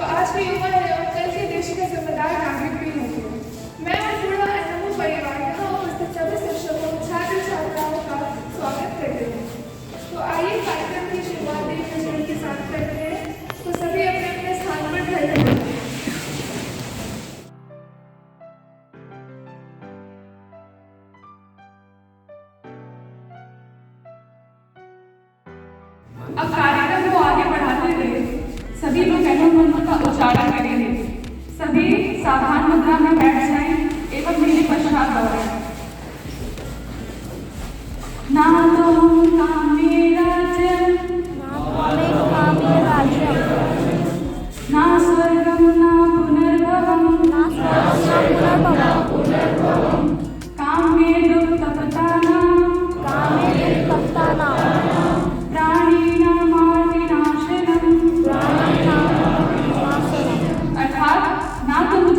आज के युवा है और कल के देश के जिम्मेदार नागरिक भी होंगे। मैं और पूरा एनएमओ परिवार यहाँ उपस्थित सभी शिक्षकों, छात्र छात्राओं का स्वागत करते हैं। तो आइए कार्यक्रम की शुरुआत एक प्रश्न के साथ करते हैं। तो सभी अपने अपने स्थान पर खड़े हों। अब कार्यक्रम को आगे बढ़ाते हुए सभी लोग एनएमओ मंत्र का उच्चारण करेंगे। सभी सावधान मुद्रा में बैठ जाएं एवं मेरे पश्चात दोहराएं। ना तो कामे राज्यम ना स्वर्गम ना पुनर्भवम कामे दुख तपतानां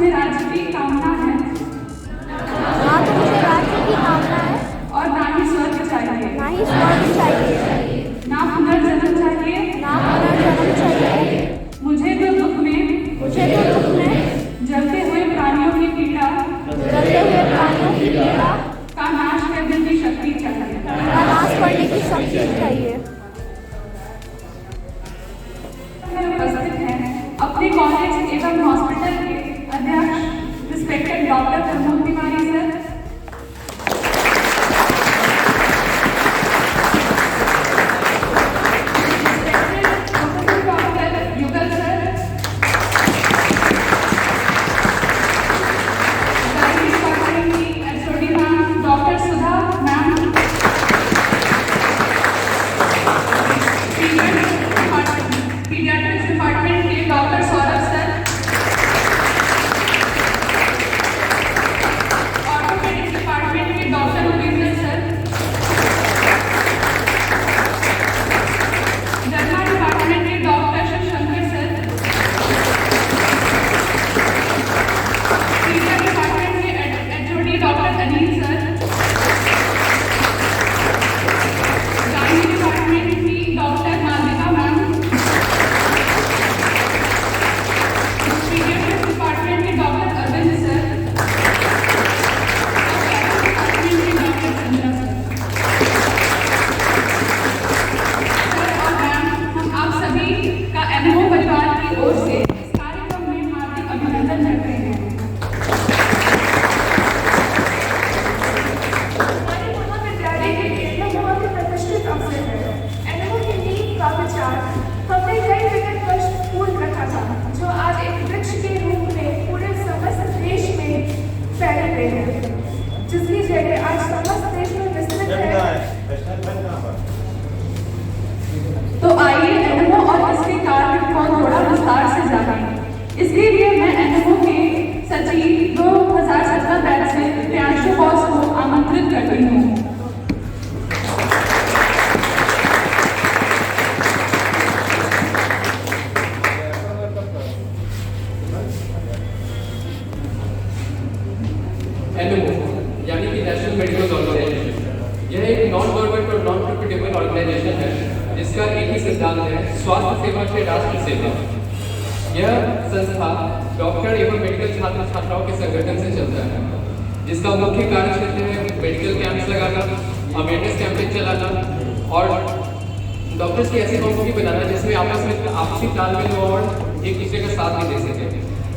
राज्य की कामना है और ना ही स्वर्ग चाहिए, ना पुनर्जन्म चाहिए। मुझे तो दुख में जलते हुए प्राणियों की पीड़ा का नाश करने की शक्ति चाहिए। उपस्थित हैं अपने कॉलेज एवं हॉस्पिटल के अध्यक्ष respected doctor Pramod Tiwari sir, doctor युगल सर, डिपार्टमेंट की एचओडी मैम डॉक्टर सुधा मैम, पीडियाट्रिक्स डिपार्टमेंट के डॉक्टर सौरभ सर, जिसकी जगह आज समस्त देश में विस्तृत है। तो आइए एनएमओ और इसके कार्य को थोड़ा विस्तार से जानें। इसके लिए मैं एनएमओ के सचिव 2017 बैच से प्रियांशु बॉस को आमंत्रित करती हूँ। यानी कि नेशनल मेडिकल ऑर्गेनाइजेशन, यह एक नॉन गवर्नमेंट और नॉन प्रॉफिटेबल ऑर्गेनाइजेशन है जिसका एक ही सिद्धांत है, स्वास्थ्य सेवा से राष्ट्र सेवा। यह संस्था डॉक्टर एवं मेडिकल छात्र छात्राओं के संगठन से चलता है, जिसका मुख्य कार्य क्षेत्र है मेडिकल कैंप्स लगाना, अवेयरनेस कैंपेन चलाना और डॉक्टर्स की ऐसी कम्युनिटी बनाना जिसमें आपस में आपसी तालमेल और एक दूसरे का साथ भी दे सके।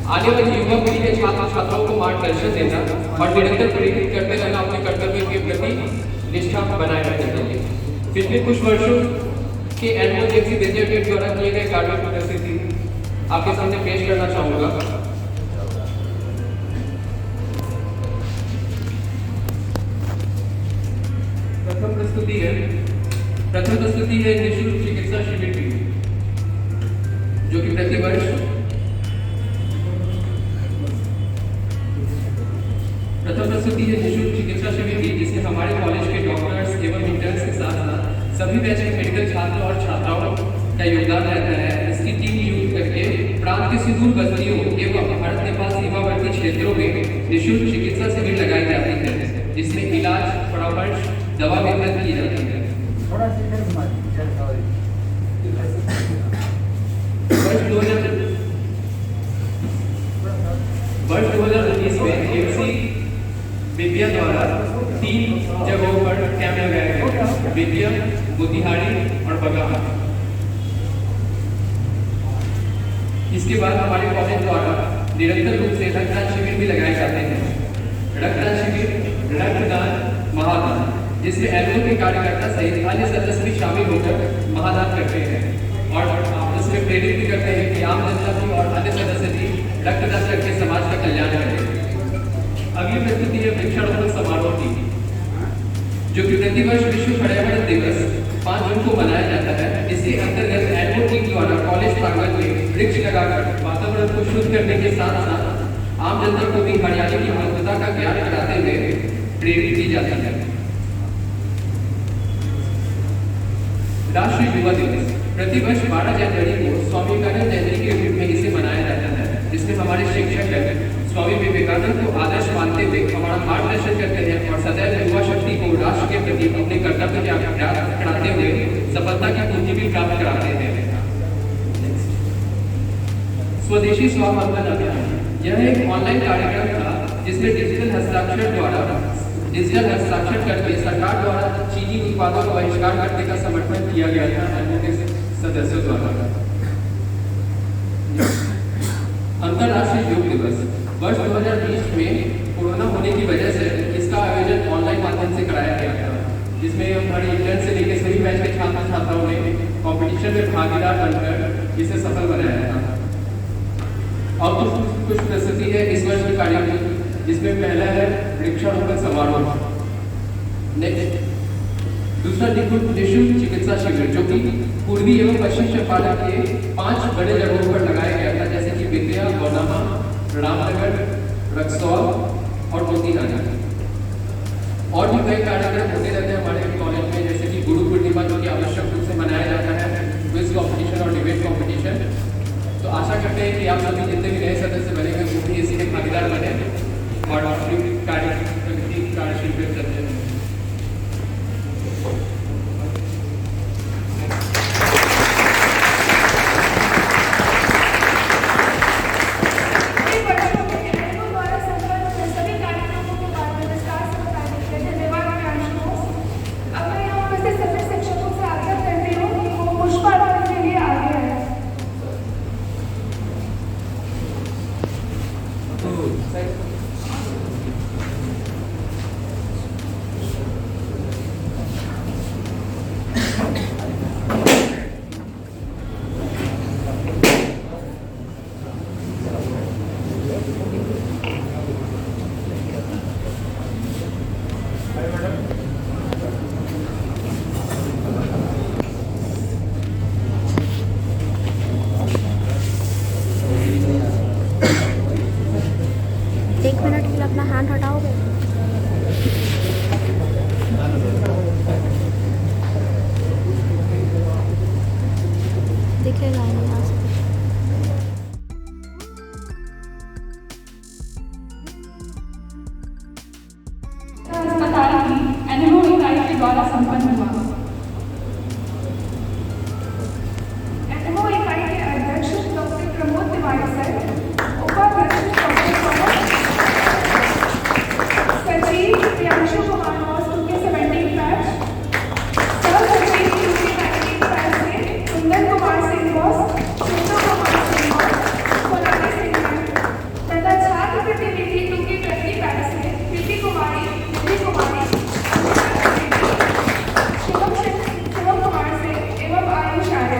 आने वाली युवा पीढ़ी के छात्र छात्राओं को मार्गदर्शन देना और निरंतर प्रेरित करते रहना अपने कर्तव्य के प्रति निष्ठा बनाए रखने के लिए। पिछले कुछ वर्षों के एनएमओ जैसी विद्यापीठ द्वारा किए गए कार्यों की प्रस्तुति आपके सामने पेश करना चाहूँगा। प्रथम प्रस्तुति है निःशुल्क चिकित्सा शिविर की, जो कि प्रतिवर्ष प्रथम प्रस्तुति है निःशुल्क चिकित्सा शिविर की, जिसमें हमारे कॉलेज के डॉक्टर्स एवं इंटर्न्स के साथ साथ सभी बैच के मेडिकल छात्र और छात्राओं का योगदान रहता है। इसकी टीम यूज करके प्रांत के सुदूर बस्तियों एवं भारत नेपाल सीमावर्ती क्षेत्रों में निःशुल्क चिकित्सा शिविर लगाई जाती है, जिसमें इलाज, परामर्श, दवा वितरण की जाती है। वर्ष बेतिया द्वारा 3 जगहों पर कैंप लगाया गया, बेतिया, मोतिहारी और बगहा। इसके बाद हमारे कॉलेज द्वारा निरंतर रूप से रक्तदान शिविर भी लगाए जाते हैं। रक्तदान शिविर रक्तदान महादान, जिसमें एनजीओ के कार्यकर्ता सहित अन्य सदस्य भी शामिल होकर महादान करते हैं और आपस में प्रेरित भी करते हैं कि आम जनता भी और अन्य सदस्य भी रक्तदान करके समाज का कल्याण करें। अगली प्रस्तुति है वृक्षारोपण समारोह की, जो कि प्रतिवर्ष विश्व पर्यावरण दिवस 5 जून को मनाया जाता है। इसके अंतर्गत एनजीओ टीम द्वारा कॉलेज प्रांगण में वृक्ष लगाकर वातावरण को शुद्ध करने के साथ साथ आम जनता को भी हरियाली की महत्वता का ज्ञान कराते हुए प्रेरित की जाती है। राष्ट्रीय युवा दिवस प्रतिवर्ष 12 जनवरी को स्वामी विवेकानंद जयंती के रूप में इसे मनाया जाता है, जिसमें हमारे शिक्षक स्वामी विवेकानंद को आदर्श मानते हुए हमारा मार्गदर्शन करते हैं और सदैव युवा शक्ति को राष्ट्र के प्रति अपने कर्तव्य के अभ्यास कराते हुए सफलता की कुंजी भी प्राप्त कराते हैं। स्वदेशी स्वावलंबन अभियान, यह एक ऑनलाइन कार्यक्रम था जिसमें डिजिटल हस्ताक्षर करके सरकार द्वारा चीनी उत्पादों का बहिष्कार करने का समर्थन किया गया था एनजीओ के सदस्यों द्वारा। अंतर्राष्ट्रीय योग दिवस, वर्ष 2020 में कोरोना होने की वजह से इसका आयोजन ऑनलाइन माध्यम से कराया गया था, जिसमें हमारे इंटर्न से लेकर सभी बैच के छात्र छात्राओं ने कंपटीशन में भागीदार बनकर इसे सफल बनाया था। अब कुछ प्रस्तुति है इस वर्ष के कार्यक्रम, जिसमें पहला है वृक्षारोपण समारोह। दूसरा निःशुल्क चिकित्सा शिविर, जो कि पूर्वी एवं पश्चिम चंपारण के 5 बड़े जगहों पर लगाया गया था, जैसे कि बेतिया, गौनामा, रामनगर, रक्सौल और मोतिहारी। और भी कई कार्यक्रम होते रहते हैं हमारे कॉलेज में, जैसे कि गुरु पूर्णिमा, जो कि आवश्यक रूप से मनाया जाता है, क्विज कॉम्पिटिशन और डिबेट कॉम्पिटिशन। तो आशा करते हैं कि आप सभी जितने भी नए सदस्य बनेंगे वो भी इसी के भागीदार बने और अपनी कार्यशील में चलते हैं। अपना हाथ हटाओगे? दिखेगा नहीं यहाँ से। अस्पताल की एनएमओ इकाई के द्वारा संपन्न हुआ। एनएमओ इकाई के अध्यक्ष डॉक्टर प्रमोद तिवारी सर, उपाध्यक्ष सचिव प्रियांशु कुमार के 17 बैच, सह सचिव के 19 बैच से कुंदन कुमार सिंह बॉस, चिंतू कुमार सिंह बॉस, सोनाली सिंह तथा छात्र प्रतिनिधि 2 की 20 बैच से प्रीति कुमारी, निधि कुमारी, शिवम कुमार सिंह एवं आयुष आर्य।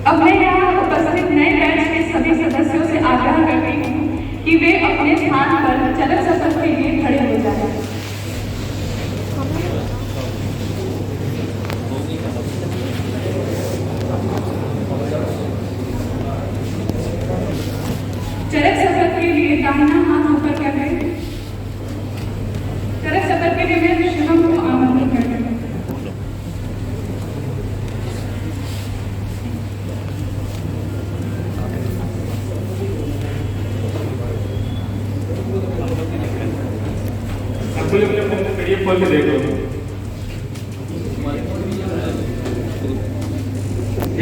अब मैं यहाँ उपस्थित नए बैच के सभी सदस्यों से आग्रह करती हूँ कि वे अपने स्थान पर चलक सफर के लिए खड़े हो जाएं। चलक सफर के लिए दाहिना हाथ ऊपर करें। चलक सफर के लिए मैं शिवम को आमंत्रित करती हूँ। खोल के देखो,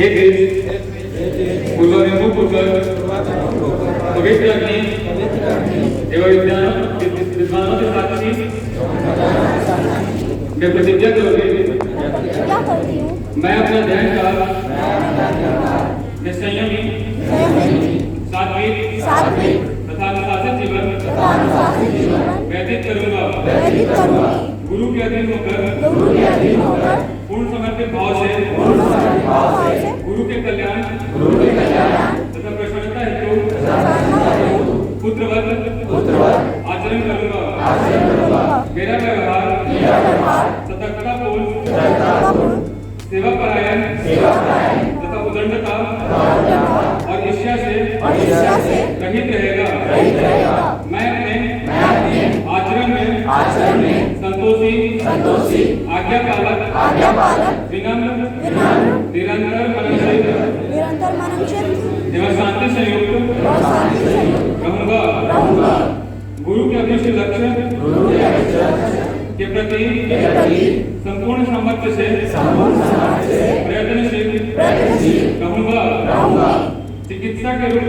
हे देश पूर्वरेणु पुत्र पवित्र अग्नि एवं विद्वानों के साक्षी मैं प्रतिज्ञा करोगे क्या करती हूँ मैं अपना ध्यान का मैं संयमी सात्विक तथा अनुशासित जीवन व्यतीत करूंगा गुरु के अधीन होकर पूर्ण समर्पित भाव से गुरु के कल्याण तथा प्रसन्नता हेतु पुत्रवत आचरण करूंगा मेरा व्यवहार सतर्कतापूर्ण सेवा परायण तथा उदंडता और ईर्ष्या से रहित रहेगा मैं अपने आचरण में संतोषी आज्ञापालक विनम्र निरंतर मननशील एवं शांति से युक्त रहूंगा गुरु के अभिष्ट लक्ष्य के प्रति संपूर्ण सामर्थ्य से प्रयत्नशील रहूंगा चिकित्सा के रूप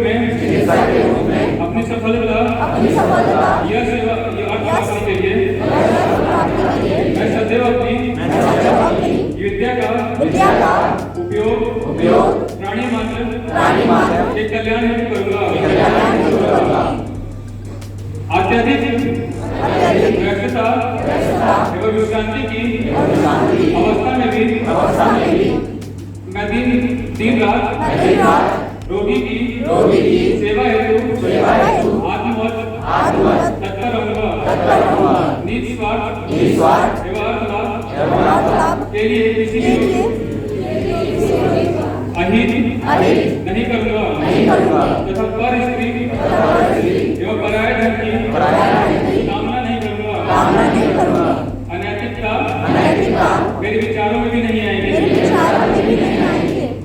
में अपनी सफलता यह सेवा अर्थ प्राप्ति के लिए मैं सदैव अपनी विद्या का उपयोग प्राणी मात्र के कल्याण हेतु करूंगा अत्यधिक व्यस्तता एवं विश्रांति की अवस्था में भी मैं दिन रात रोगी की सेवा हेतु आत्मवत तत्पर रहूंगा निस्वार्थ एवं अर्थलाभ के लिए किसी भी अहित नहीं करूंगा तथा पर स्त्री एवं पराये धन की कामना नहीं करूंगा अनैतिकता मेरे विचारों में भी नहीं आएंगे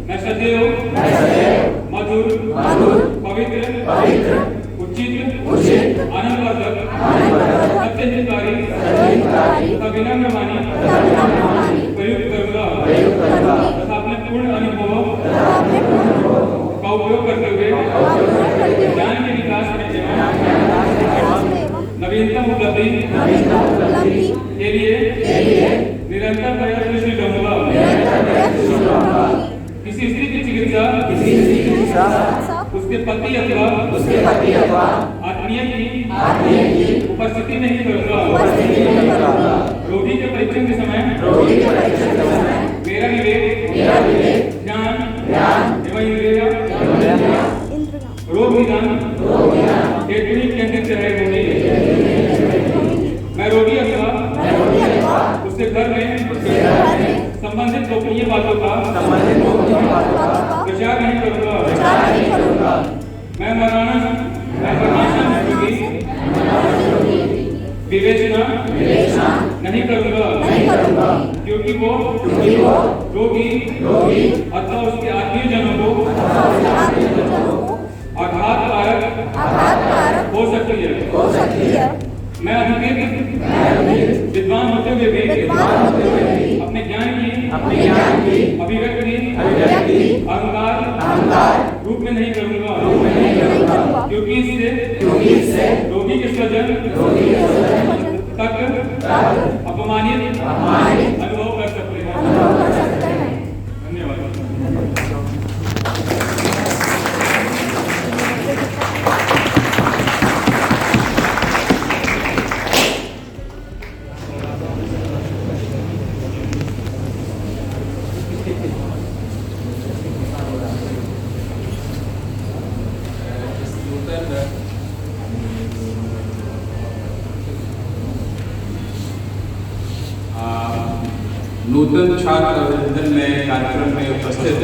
मैं सदैव मधुर पवित्र उचित आनंदवर्धक सत्यहितकारी तथा विनम्र वाणी प्रयुक्त करूंगा तथा अपने पूर्ण अनुभवों का उपयोग करते हुए ज्ञान के विकास में नवीनतम उपलब्धि के लिए निरंतर प्रयत्नशील रहूंगा किसी स्त्री की चिकित्सा उसके पति अथवा आत्मीय की उपस्थिति नहीं करूंगा रोगी के परीक्षण के समय मेरा विवेक ध्यान एवं इंद्रिय रोग निदान हेतु ही केंद्रित रहेंगे मैं रोगी अथवा उसके घर में संबंधित गोपनीय बातों का प्रचार नहीं करूंगा मैं मरणासन की विवेचना नहीं करूंगा क्योंकि वो रोगी अथवा उसके आत्मीय जनों को आघात कारक हो सकती है मैं अधिक विद्वान होते हुए भी अपने ज्ञान की अभिव्यक्ति अहंकार रूप में नहीं करूंगा क्योंकि इससे रोगी के स्वजन तक अपमानित अनुभव कर सकते हैं धन्यवाद नूतन छात्र अभिनंदन में कार्यक्रम में उपस्थित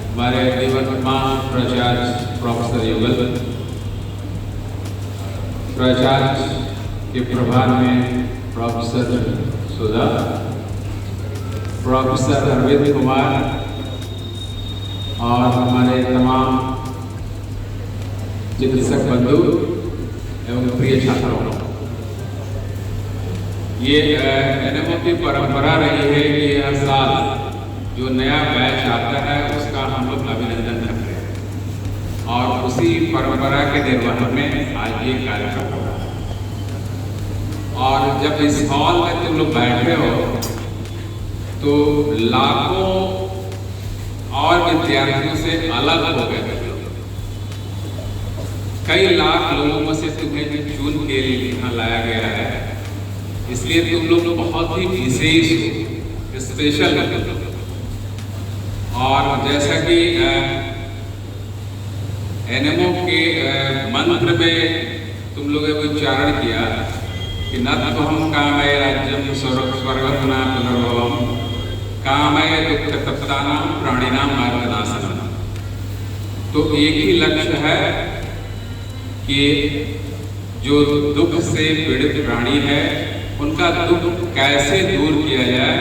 हमारे निवर्तमान प्राचार्य प्रोफेसर युगल प्राचार्य के प्रभार में प्रोफेसर सुधा प्रोफेसर अरविंद कुमार और हमारे तमाम चिकित्सक बंधु एवं प्रिय छात्रों ये एनएमओ की परंपरा रही है कि हर साल जो नया बैच आता है उसका हम लोग अभिनंदन करते हैं और उसी परंपरा के निर्वहन में आज ये कार्यक्रम होगा। और जब इस हॉल में तुम लोग बैठे हो तो लाखों और विद्यार्थियों से अलग हो गए। कई लाख लोगों में से तुम्हें चुन के यहाँ लाया गया है, इसलिए तुम लोग बहुत ही विशेष हो, स्पेशल हो। और जैसा कि एनएमओ के मंत्र में तुम लोगों ने उच्चारण किया कि न तो हम कामय राज्यम स्वर्गतना पुनर्भवम कामय दुख तप्तानाम प्राणिनाम मार्गनाशनम। तो एक ही लक्ष्य है कि जो दुख से पीड़ित प्राणी है उनका दुख कैसे दूर किया जाए,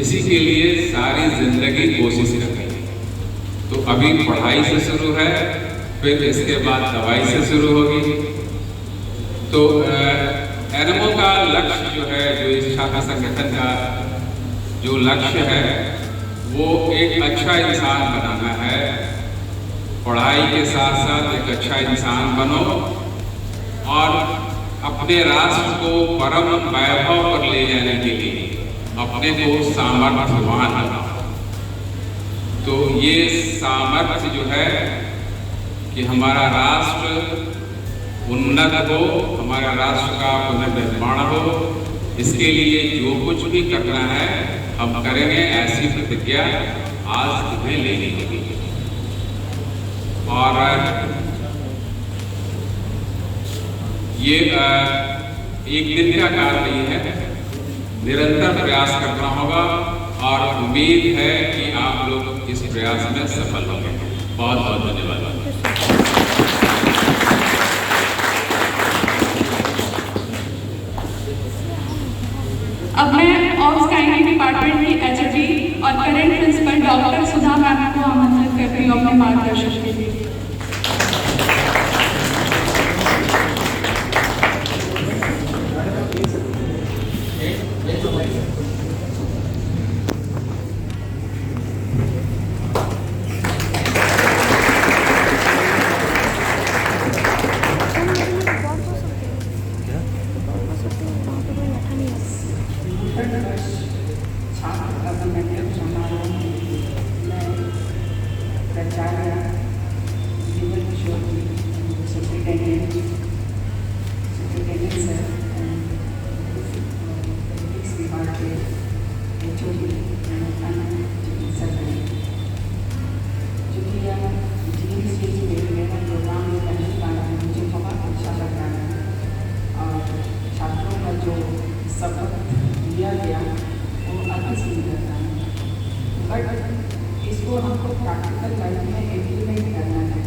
इसी के लिए सारी जिंदगी कोशिश करनी है। तो अभी पढ़ाई से शुरू है, फिर इसके बाद दवाई से शुरू होगी। तो एनएमओ का लक्ष्य जो है, जो इस छात्र संगठन का जो लक्ष्य है वो एक अच्छा इंसान बनाना है। पढ़ाई के साथ साथ एक अच्छा इंसान बनो और अपने राष्ट्र को परम वैभव पर ले जाने के लिए अपने को सामर्थ्यवान बनाओ। तो ये सामर्थ्य जो है कि हमारा राष्ट्र उन्नत हो, हमारा राष्ट्र का पुनर्निर्माण हो, इसके लिए जो कुछ भी करना है हम करेंगे, ऐसी प्रतिज्ञा आज तुम्हें लेनी होगी। और ये एक दिन का कार्य नहीं है, निरंतर प्रयास करना होगा और उम्मीद है कि आप लोग इस प्रयास में सफल होंगे। बहुत बहुत धन्यवाद। अब मैं ऑब्स काइनेटिक डिपार्टमेंट की एचओडी और करेंट प्रिंसिपल डॉक्टर सुधा मैम को आमंत्रित करती हूँ अपने मार्गदर्शन के लिए। सबक दिया गया वो अति सुंदर था, बट इसको हमको प्रैक्टिकल लाइफ में इम्प्लीमेंट करना है।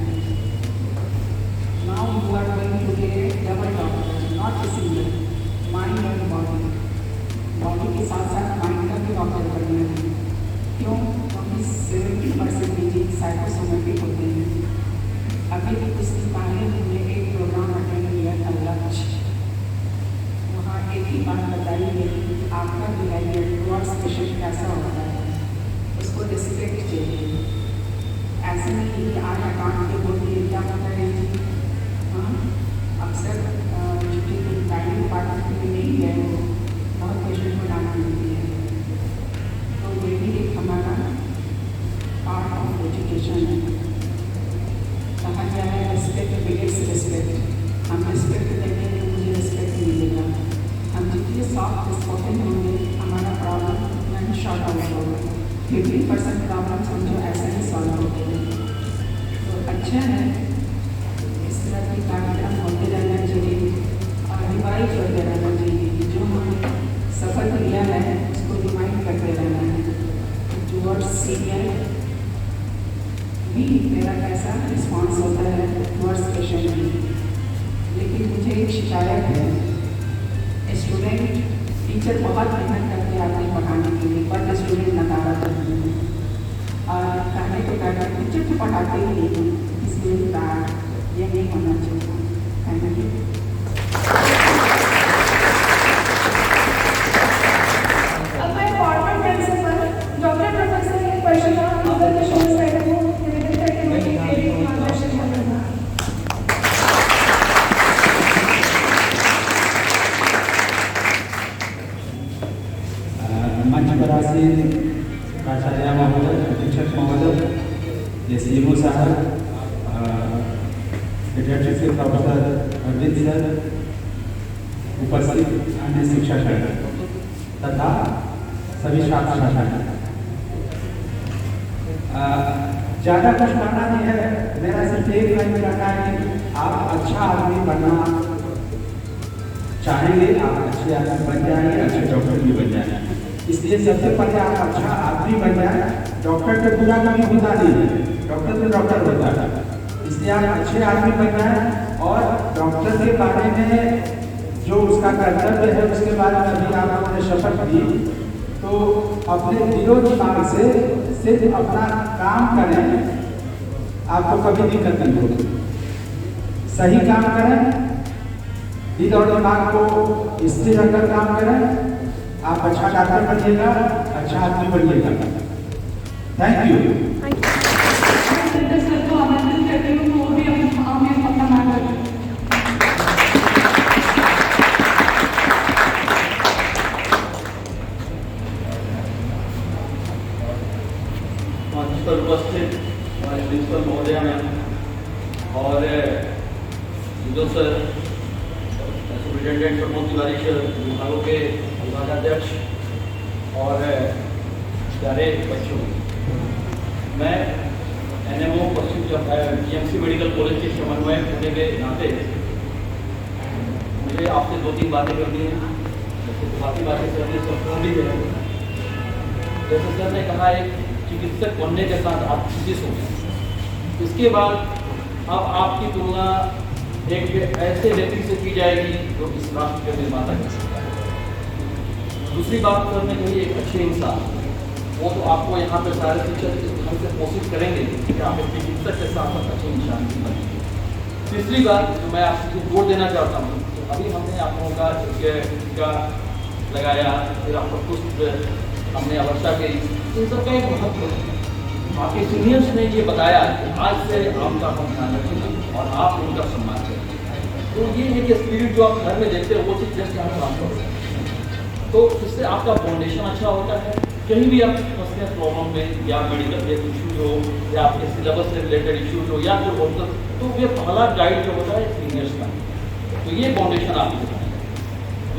Now you are going to get double doctor, not a single, mind and body, body के साथ साथ माइंड का भी डॉक्टर बनना है। क्यों? क्योंकि 70% साइकोसोमेटिक होते हैं। अभी कुछ दिन पहले हमने एक प्रोग्राम अटेंड किया था लक्ष्य, एक ही बात बताई गई आपका बिहेवियर टुवर्ड्स पेशेंट कैसा होता है, उसको रिस्पेक्ट चाहिए। ऐसे नहीं कि आज अकाउंट के बोल दिए क्या होता है जी। हाँ, अक्सर चूँकि गाइडिंग पार्टनर में नहीं गए हो, बहुत पेशेंट को डांट मिलती है। तो ये भी एक हमारा पार्ट ऑफ एजुकेशन है। कहा जाए रिस्पेक्ट बिगेट्स रिस्पेक्ट। हम रिस्पेक्ट देंगे तो मुझे रिस्पेक्ट मिलेगा। हम जितने सॉफ्ट स्पोकन होंगे हमारा प्रॉब्लम उतना ही शॉर्ट आउट होगा। 50% प्रॉब्लम समझो ऐसे ही सॉल्व होते हैं। तो अच्छा है, इस तरह के कार्यक्रम होते रहना चाहिए और रिवाइज होते रहना चाहिए। जो हमने सफल किया है उसको रिमाइंड करते रहना है। टुवर्ड्स सीनियर भी मेरा कैसा रिस्पॉन्स होता है टुवर्ड्स पेशेंट भी। लेकिन मुझे एक शिकायत है, स्टूडेंट टीचर बहुत मेहनत करते आते हैं पढ़ाने के लिए, बट स्टूडेंट नकारा करते हैं। और कहने को कहते हैं टीचर तो पढ़ाते ही नहीं, इसलिए बैड, ये नहीं होना चाहिए। कहना कि अब मैं फॉर्मर प्रिंसिपल डॉक्टर प्रोफेसर एसडीएमओ साहब, पेडियाट्रिक्स के प्रोफेसर अरविंद सर, उपस्थित अन्य शिक्षक तथा सभी छात्र छात्राएं। ज़्यादा कुछ कहना नहीं है, मेरा सिर्फ एक लाइन कहना है कि आप अच्छा आदमी बनना चाहेंगे, आप अच्छे आदमी बन जाएंगे, अच्छे डॉक्टर भी बन जाएंगे। इसलिए सबसे पहले आप अच्छा आदमी बन जाए। डॉक्टर तो पूरा कभी होता नहीं है, डॉक्टर तो डॉक्टर होता है। इसलिए आप अच्छे आदमी बन जाए और डॉक्टर के बारे में जो उसका कर्तव्य है उसके बारे में अभी आप अपने शपथ दी, तो अपने दिलो दिमाग से सिर्फ अपना काम करें, आपको कभी दिक्कत नहीं होगी। सही काम करें, दिल और दिमाग को स्थिर रखकर काम करें, आप अच्छा डॉक्टर बनिएगा, अच्छा आदमी बनिएगा। Thank you. सर को आमंत्रित करती हूँ, वो भी अपना मार्ग रखें। मंच पर उपस्थित हमारे प्रिंसिपल महोदय मैम और Vijo sir, superintendent Pramod Tiwari sir, विभागों के विभागाध्यक्ष और प्यारे बच्चों, मैं एनएमओ पश्चिम जीएमसी मेडिकल कॉलेज के समन्वयक होने के नाते मुझे आपसे 2-3 बातें करनी है। बाकी बातें करने से पूरी है। जैसे सर ने कहा, एक चिकित्सक बनने के साथ आप फिजिस्ट हो गए। इसके बाद अब आपकी तुलना एक ऐसे व्यक्ति से की जाएगी जो इस राष्ट्र के निर्माता कर सकता है। दूसरी बात सर ने कही, एक अच्छे इंसान, वो तो आपको यहाँ पे सारे शिक्षक इस ढंग से कोशिश करेंगे कि आप एक चिकित्सक के साथ साथ अच्छे इंसान भी बनेंगे। तीसरी बात जो मैं आपसे जोड़ देना चाहता हूँ, अभी हमने आप लोगों का टीका लगाया, फिर आपको कुछ हमने अवस्था के इन सब का एक महत्व है। आपके सीनियर्स ने ये बताया कि आज से आपका हम ध्यान रखेंगे और आप उनका सम्मान करेंगे। तो ये एक स्पिरिट जो आप घर में देखते हो, वो चीज़ जस्ट यहाँ काम करते हैं। तो इससे आपका फाउंडेशन अच्छा होता है। कहीं भी आप फंसते हैं प्रॉब्लम में, या मेडिकल इश्यूज हो, या आपके सिलेबस से रिलेटेड इश्यूज हो, या फिर होता, तो ये पहला गाइड जो होता है सीनियर्स का। तो ये फाउंडेशन आपको दिखाएगा।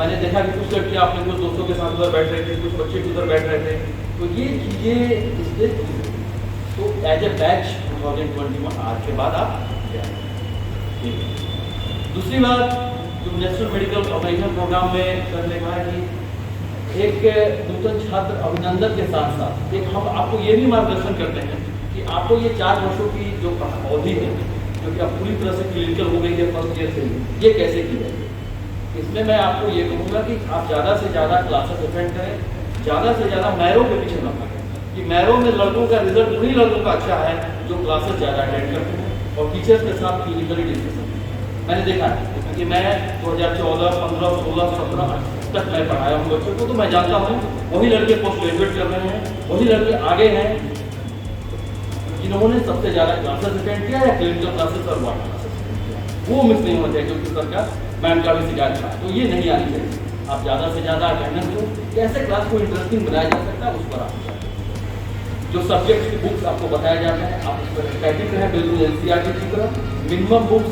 मैंने देखा कि कुछ लड़कियाँ अपने कुछ दोस्तों के साथ उधर बैठ रहे थे, कुछ बच्चे उधर बैठ रहे थे, तो ये चीज़ें इससे तो एज ए बैच 2021 आज के बाद आप जाएंगे। दूसरी बात, जो नेशनल मेडिकल ऑर्गेनाइजेशन प्रोग्राम में सर ने कहा कि एक नूतन छात्र अभिनंदन के साथ साथ एक हम आपको ये भी मार्गदर्शन करते हैं कि आपको ये 4 वर्षों की जो अवधि है, जो कि आप पूरी तरह से क्लिनिकल हो गई है फर्स्ट ईयर से, ये कैसे की जाएगी। इसमें मैं आपको ये कहूँगा कि आप ज़्यादा से ज़्यादा क्लासेस अटेंड करें, ज़्यादा से ज़्यादा मैरो के पीछे न भागें। कि मैरो में लड़कों का रिजल्ट उन्हीं लड़कों का अच्छा है जो क्लासेस ज़्यादा अटेंड करते हैं और टीचर्स के साथ क्लिनिकली डिस्कशन। मैंने देखा है कि मैं 2014, 15, 16, 17 तक मैं पढ़ाया हूँ बच्चों को, तो मैं जानता हूँ वही लड़के पोस्ट ग्रेजुएट कर रहे हैं, वही लड़के आगे हैं जिन्होंने सबसे ज़्यादा क्लासेस अटेंड किया या क्लिनिकल क्लासेस और वार्ड क्लासेस अटेंड किया। वो मिस नहीं होना चाहिए, क्योंकि सर का मैम का भी शिकायत था, तो ये नहीं आनी चाहिए। आप ज़्यादा से ज़्यादा अटेंडेंस हो, कैसे क्लास को इंटरेस्टिंग बनाया जा सकता है उस पर आप जो सब्जेक्ट की बुक्स आपको बताया जाता है आप उस पर स्टैटिक रहें, बिल्कुल एनसीईआरटी की तरह। मिनिमम बुक्स,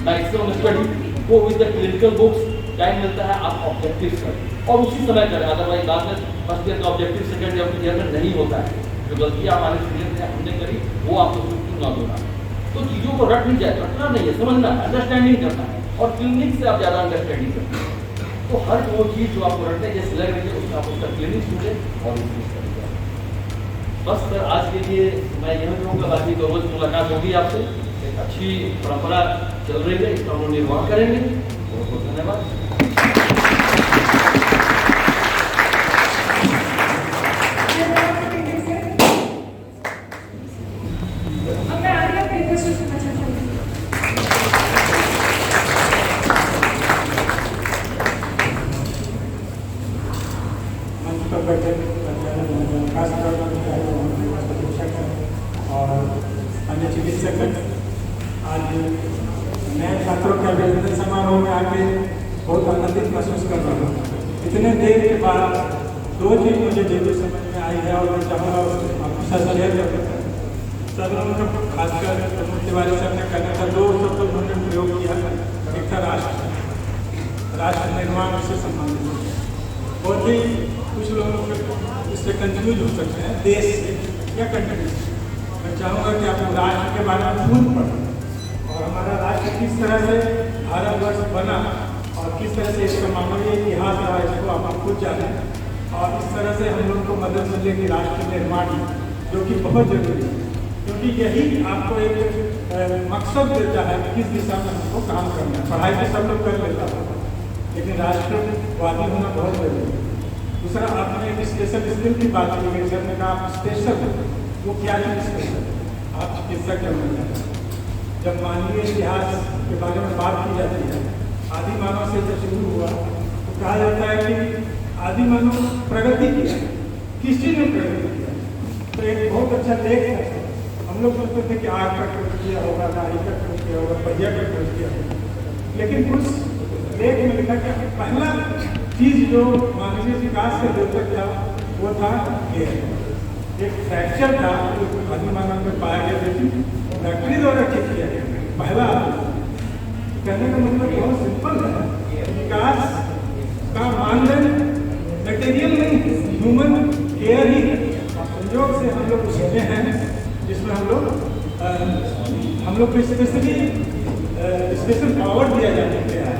मैक्सिमम स्टडी, वो with the clinical books. Time मिलता है आप ऑब्जेक्टिव्स करें और उसी समय करें, अदरवाइज बाद में फर्स्ट ईयर का ऑब्जेक्टिव सेकंड ईयर में नहीं होता है। जो गलतियाँ हमारे सीनियर ने हमने करी वो आपको न होना। तो चीज़ों को रट नहीं जाए, रटना नहीं है, समझना, अंडरस्टैंडिंग करना है, और क्लिनिक से आप ज़्यादा अंडरस्टैंडिंग करते हैं। तो हर वो चीज़ जो आपको रटने जैसे लग रही है उसका आप उसका क्लिनिक सुने और यूज करें। बस सर आज के लिए मैं यह कहूँगा, बाकी तो रोज मुलाकात होगी आपसे। एक अच्छी परंपरा चल रही है, इसका हम लोग निर्वाह करेंगे। बहुत बहुत धन्यवाद। अब मैं आगे अपने क्वेश्चन सुनना चाहती हूँ। मंच पर बैठे खासतौर और अन्य चिकित्सक, आज नए छात्रों के अभिनंदन समारोह में आके बहुत आनंदित महसूस कर रहा हूँ। इतने देर के बाद 2 चीज़ मुझे जरूर समझ में आई है और मैं चाहूँगा आपके साथ शेयर कर सकता हूँ। सदनों का खासकर प्रमोद तिवारी सर ने कहना था, दो शब्द उन्होंने प्रयोग किया। एक था राष्ट्र निर्माण से संबंधित। और भी कुछ लोग इससे कंफ्यूज हो सकते हैं, देश से या कंट्री से। मैं चाहूँगा कि आप राष्ट्र के बारे में खूब पढ़ें और हमारा राष्ट्र किस तरह से भारतवर्ष बना और किस तरह से इसका मानवीय इतिहास रहा, इसको आप खुद जानें। और इस तरह से हम लोग को मदद मिलेगी राष्ट्र निर्माण, जो कि बहुत जरूरी है, क्योंकि यही आपको एक मकसद देता है कि किस दिशा में हमको काम करना है। पढ़ाई तो सब लोग कर लेता है, लेकिन राष्ट्रवादी होना बहुत जरूरी है। दूसरा, आपने एक स्पेशल स्किल की बात की गई, सर ने कहा आप स्पेशल है, वो क्या है स्पेशल? आप चिकित्सक बनना है। जब मानवीय इतिहास के बारे में बात की जाती है, आदि मानव से जब शुरू हुआ तो कहा जाता है कि आदि मानव प्रगति किया, किस चीज में प्रगति किया? तो एक बहुत अच्छा लेख है। हम लोग सोचते थे कि आग का खोज किया होगा, नारी का खोज किया होगा, पहिया का खोज किया होगा, लेकिन कुछ लेख में लिखा कि पहला चीज जो मानवीय विकास के द्योतक था वो था एयर। एक फ्रैक्चर था जो आदि मानव में पाया गया, लेकिन फैक्ट्री द्वारा ठीक किया गया पहला। कहने का मतलब बहुत सिंपल है, विकास का मानदंड मटेरियल नहीं, ह्यूमन केयर ही है। संयोग से हम लोग उसमें हैं जिसमें हम लोग को स्पेशल पावर दिया जाने गया है,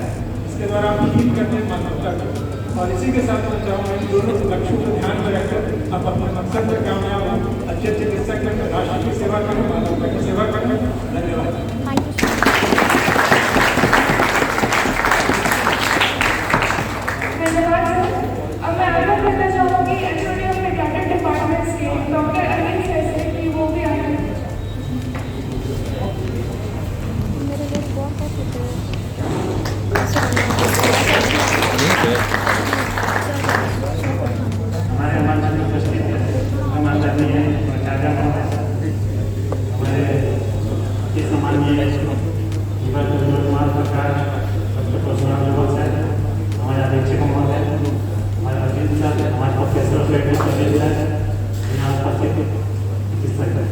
इसके द्वारा हम हील करते हैं मानवता को। और इसी के साथ मैं चाहूँगा इन दोनों लक्ष्यों को ध्यान में रखकर आप अपने मकसद में कामयाब हो, अच्छे चिकित्सक में राष्ट्र की सेवा करें, मानवता की सेवा करें। धन्यवाद। धन्यवाद सर। अब मैं आग्रह करना चाहूँगी एचओडी अपने कैडेट डिपार्टमेंट्स के डॉक्टर अरविंद सर से कि वो भी आए। मेरे लिए बहुत हमारे मंच में उपस्थित माननीय प्राचार्य हमारे सम्मानीय कुमार प्रकाश है, हमारे अधीक्षक महोदय, हमारे अजीत सर, हमारे प्रोफेसर यहाँ उपस्थित चिकित्सक है।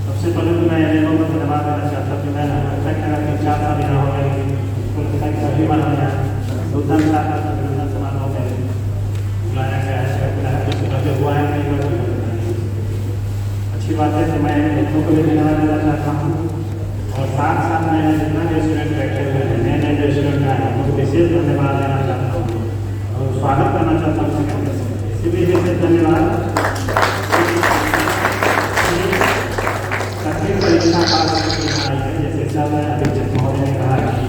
सबसे पहले तो मैं इन लोगों को धन्यवाद देना चाहता हूँ कि मैं 4 साल यहाँ हो गए, सभी माननीय उद्यम समारोह में बुलाया गया है, हुआ है। अच्छी बात है, तो मैं इन लोगों को भी धन्यवाद देना चाहता हूँ। और साथ साथ मैं जितना भी स्टूडेंट बैठे हुए हैं, नए नए जो स्टूडेंट आए हैं, उनको विशेष धन्यवाद देना चाहता हूँ और स्वागत करना चाहता हूँ। इसी भी विशेष धन्यवाद परीक्षा जैसे सब अधीक्षक महोदय ने कहा कि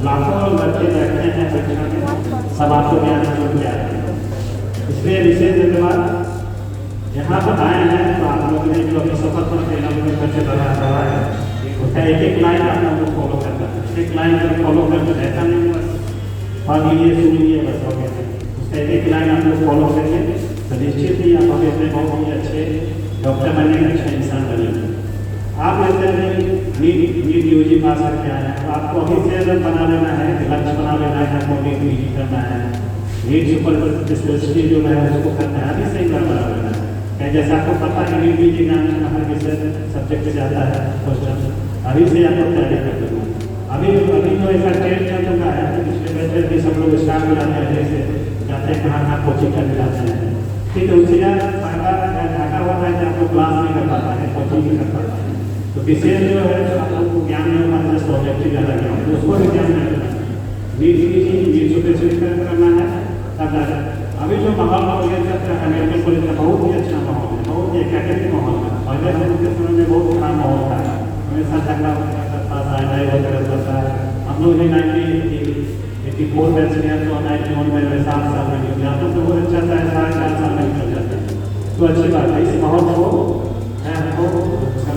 लाखों बच्चे बैठते हैं परीक्षा में, सब आपको ज्ञान जुड़ गया है, इसलिए विशेष धन्यवाद। यहाँ पर आए हैं तो आप लोगों ने जो अपनी सफर पर बच्चे बढ़ा है, उसका एक लाइन आप लोगों को फॉलो करना है। एक लाइन अगर फॉलो करके ऐसा नहीं बस पढ़ लीजिए सुन लीजिए बस हो गया, उसका एक लाइन आप लोग फॉलो करेंगे तो निश्चित ही आप अपने बहुत ही अच्छे डॉक्टर बनेंगे, अच्छे इंसान बनेंगे। आप जैसे नीट यूजी पास करके आए हैं, आपको अभी से बना लेना है, लक्ष्य बना लेना है, आपको नीट यूजी करना है, नीट सुपर स्पेशलिटी जो है उसको करना है, अभी से ही बना लेना है। जैसे आपको पता है नीट यूजी नाम का हर विषय सब्जेक्ट जाता है क्वेश्चन, अभी से आपको तैयारी कर देना। अभी तो ऐसा ट्रेंड चल चुका है, पिछले बैठे भी सब लोग स्टार्ट हो जाते हैं, जैसे जाते हैं कहाँ कोचिंग करने जाते हैं, ठीक है, उससे ढाका हुआ है कि आपको क्लास नहीं कर पाता है, कोचिंग नहीं कर पाता है, तो विशेष जो है आप लोग को ज्ञान नहीं होगा, जैसे ऑब्जेक्टिव ज़्यादा ज्ञान है उसको भी ध्यान रखना है। नीट सुपर करना है तब अभी जो माहौल हो गया अमेरिकन कॉलेज का बहुत ही अच्छा माहौल है, बहुत ही एकेडमिक माहौल है। पहले हम लोग के समय में बहुत खराब माहौल था, हमेशा झगड़ा करता था, लड़ाई करता था। हम लोग ने 1984 बैच किया तो 91 में 7 साल में निकल जाता, तो बहुत अच्छा था, 4.5 साल में निकल जाता है, तो अच्छी बात है। इस माहौल को हमको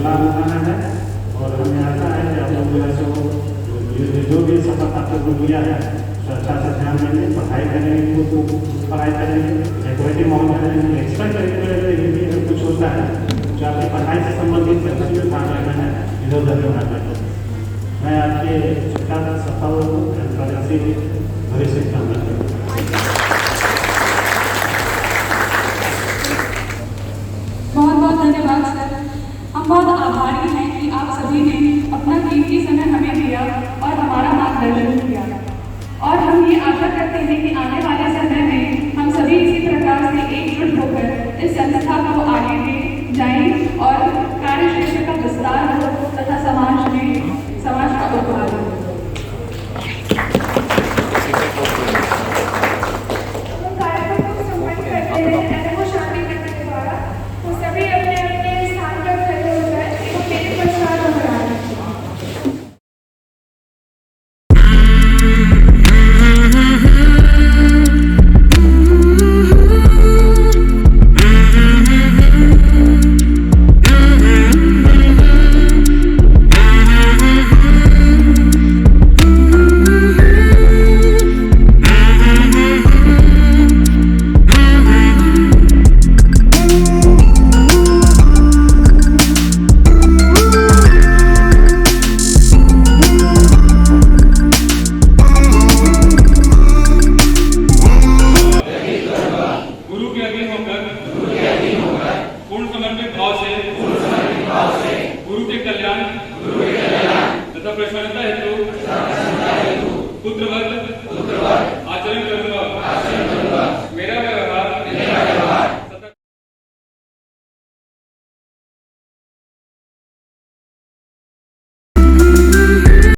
लाभ उठाना है और हमें आशा है कि आप लोग जो भी सफलता आप लोग लिया है अच्छा से ध्यान देंगे, पढ़ाई करेंगे, खुद पढ़ाई करेंगे, एक्टिविटी माहौल करेंगे, एक्स्ट्रा करिकुलर एक्टिविटी अगर कुछ होता है जो आपकी पढ़ाई से संबंधित सभी काम करना है, इधर उधर होना चाहिए। मैं आपके शिक्षा सफल प्रगति भविष्य कामना करता हूँ। बहुत बहुत धन्यवाद सर। हम ये आशा करते हैं कि आने वाले समय में हम सभी इसी प्रकार से एकजुट होकर इस संस्था को आगे ले जाएं और कार्य क्षेत्र का विस्तार हो तथा समाज का उपकार हो। हम कार्यक्रम को संपन्न करते हैं एनएमओ शांति मंत्र के द्वारा। तो सभी अपने अपने स्थान पर खड़े हो जाए एवं मेरे पश्चात दोहराएं। पूर्ण समर्पित भाव से गुरु के कल्याण तथा प्रसन्नता हेतु पुत्रवत आचरण करूंगा।